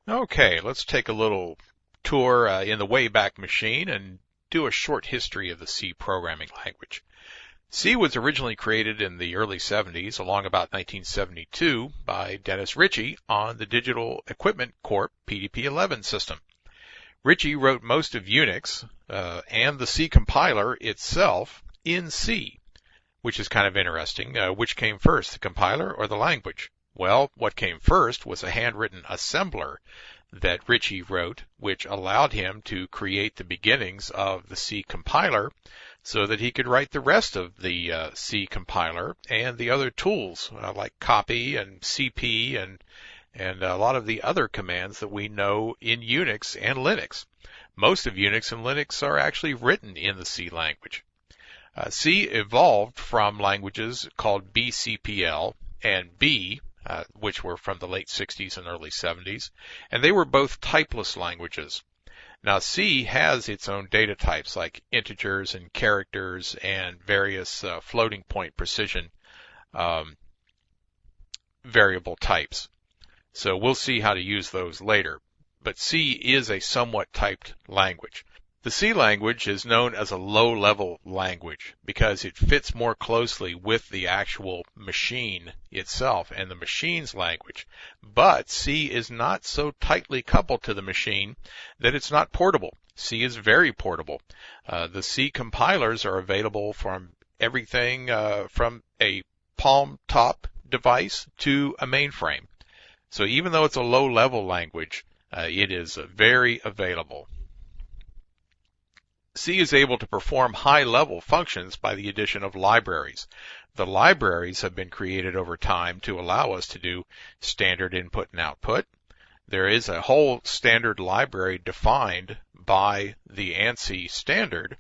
Okay, let's take a little tour in the Wayback Machine and do a short history of the C programming language. C was originally created in the early 70s, along about 1972, by Dennis Ritchie on the Digital Equipment Corp PDP-11 system. Ritchie wrote most of Unix and the C compiler itself in C, which is kind of interesting. Which came first, the compiler or the language? Well, what came first was a handwritten assembler that Ritchie wrote, which allowed him to create the beginnings of the C compiler so that he could write the rest of the C compiler and the other tools like copy and CP and a lot of the other commands that we know in Unix and Linux. Most of Unix and Linux are actually written in the C language. C evolved from languages called BCPL and B, which were from the late 60s and early 70s, and they were both typeless languages. Now C has its own data types like integers and characters and various floating point precision variable types. So we'll see how to use those later. But C is a somewhat typed language. The C language is known as a low-level language because it fits more closely with the actual machine itself and the machine's language. But C is not so tightly coupled to the machine that it's not portable. C is very portable. The C compilers are available from everything from a palm-top device to a mainframe. So even though it's a low-level language, it is very available. C is able to perform high-level functions by the addition of libraries. The libraries have been created over time to allow us to do standard input and output. There is a whole standard library defined by the ANSI standard,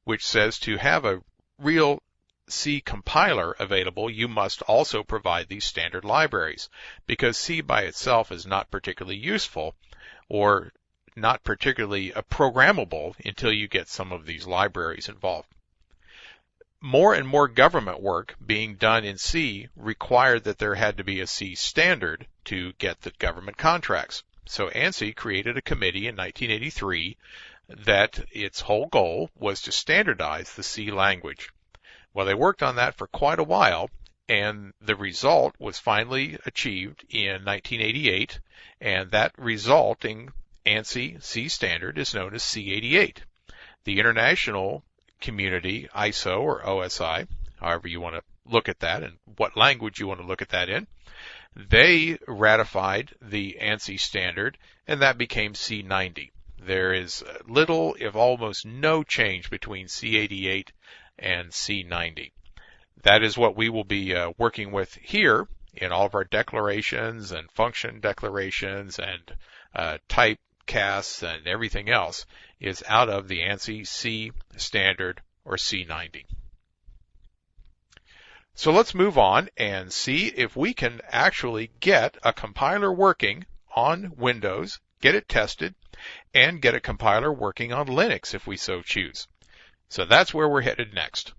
which says to have a real C compiler available, you must also provide these standard libraries, because C by itself is not particularly useful or not particularly programmable until you get some of these libraries involved. More and more government work being done in C required that there had to be a C standard to get the government contracts. So ANSI created a committee in 1983 that its whole goal was to standardize the C language. Well, they worked on that for quite a while, and the result was finally achieved in 1988, and that resulting ANSI C standard is known as C88. The international community, ISO or OSI, however you want to look at that and what language you want to look at that in, they ratified the ANSI standard, and that became C90. There is little, if almost no change between C88 and C90. That is what we will be working with here in all of our declarations and function declarations and type casts and everything else is out of the ANSI C standard or C90. So let's move on and see if we can actually get a compiler working on Windows, get it tested, and get a compiler working on Linux if we so choose. So that's where we're headed next.